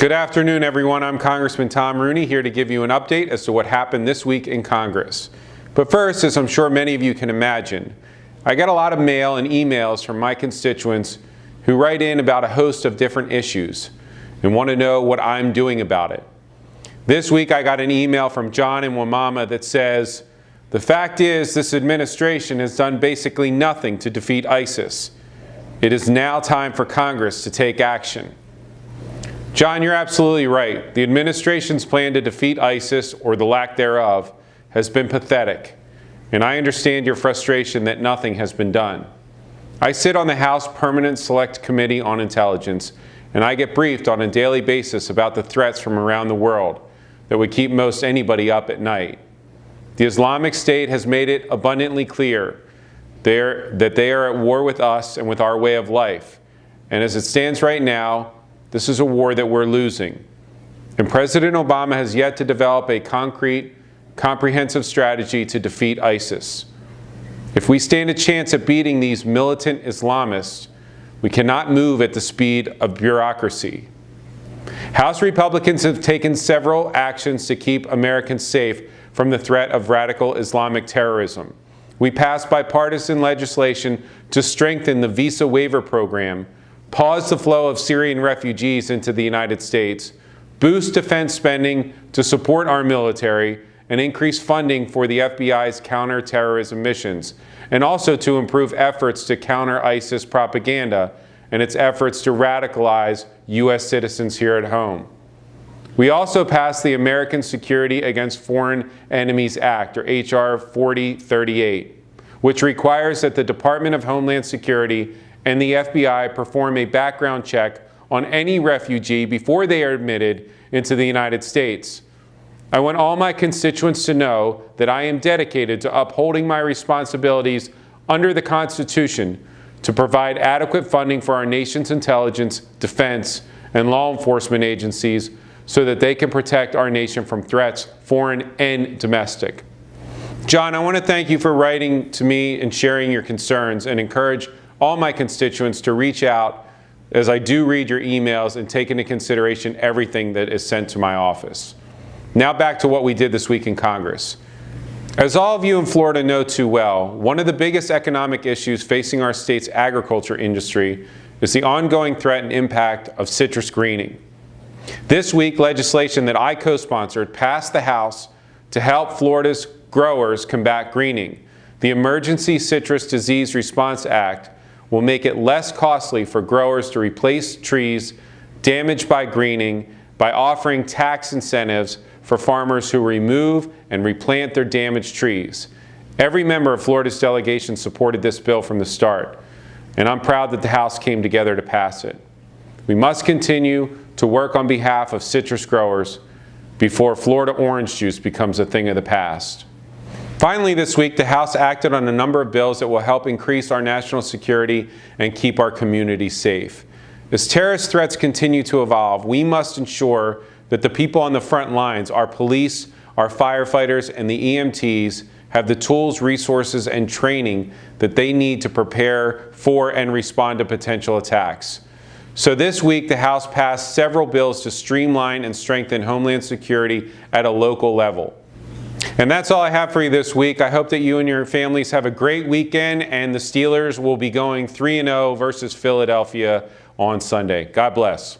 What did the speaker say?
Good afternoon, everyone. I'm Congressman Tom Rooney, here to give you an update as to what happened this week in Congress. But first, as I'm sure many of you can imagine, I get a lot of mail and emails from my constituents who write in about a host of different issues and want to know what I'm doing about it. This week, I got an email from John and Wamama that says, "The fact is, this administration has done basically nothing to defeat ISIS. It is now time for Congress to take action." John, you're absolutely right. The administration's plan to defeat ISIS, or the lack thereof, has been pathetic. And I understand your frustration that nothing has been done. I sit on the House Permanent Select Committee on Intelligence, and I get briefed on a daily basis about the threats from around the world that would keep most anybody up at night. The Islamic State has made it abundantly clear that they are at war with us and with our way of life. And as it stands right now, this is a war that we're losing. And President Obama has yet to develop a concrete, comprehensive strategy to defeat ISIS. If we stand a chance at beating these militant Islamists, we cannot move at the speed of bureaucracy. House Republicans have taken several actions to keep Americans safe from the threat of radical Islamic terrorism. We passed bipartisan legislation to strengthen the visa waiver program, pause the flow of Syrian refugees into the United States, boost defense spending to support our military, and increase funding for the FBI's counterterrorism missions, and also to improve efforts to counter ISIS propaganda and its efforts to radicalize U.S. citizens here at home. We also passed the American Security Against Foreign Enemies Act, or H.R. 4038, which requires that the Department of Homeland Security and the FBI perform a background check on any refugee before they are admitted into the United States. I want all my constituents to know that I am dedicated to upholding my responsibilities under the Constitution to provide adequate funding for our nation's intelligence, defense, and law enforcement agencies so that they can protect our nation from threats, foreign and domestic. John, I want to thank you for writing to me and sharing your concerns, and encourage all my constituents to reach out as I do read your emails and take into consideration everything that is sent to my office. Now back to what we did this week in Congress. As all of you in Florida know too well, one of the biggest economic issues facing our state's agriculture industry is the ongoing threat and impact of citrus greening. This week, legislation that I co-sponsored passed the House to help Florida's growers combat greening. The Emergency Citrus Disease Response Act will make it less costly for growers to replace trees damaged by greening by offering tax incentives for farmers who remove and replant their damaged trees. Every member of Florida's delegation supported this bill from the start, and I'm proud that the House came together to pass it. We must continue to work on behalf of citrus growers before Florida orange juice becomes a thing of the past. Finally, this week, the House acted on a number of bills that will help increase our national security and keep our communities safe. As terrorist threats continue to evolve, we must ensure that the people on the front lines, our police, our firefighters, and the EMTs, have the tools, resources, and training that they need to prepare for and respond to potential attacks. So this week, the House passed several bills to streamline and strengthen Homeland Security at a local level. And that's all I have for you this week. I hope that you and your families have a great weekend, and the Steelers will be going 3-0 versus Philadelphia on Sunday. God bless.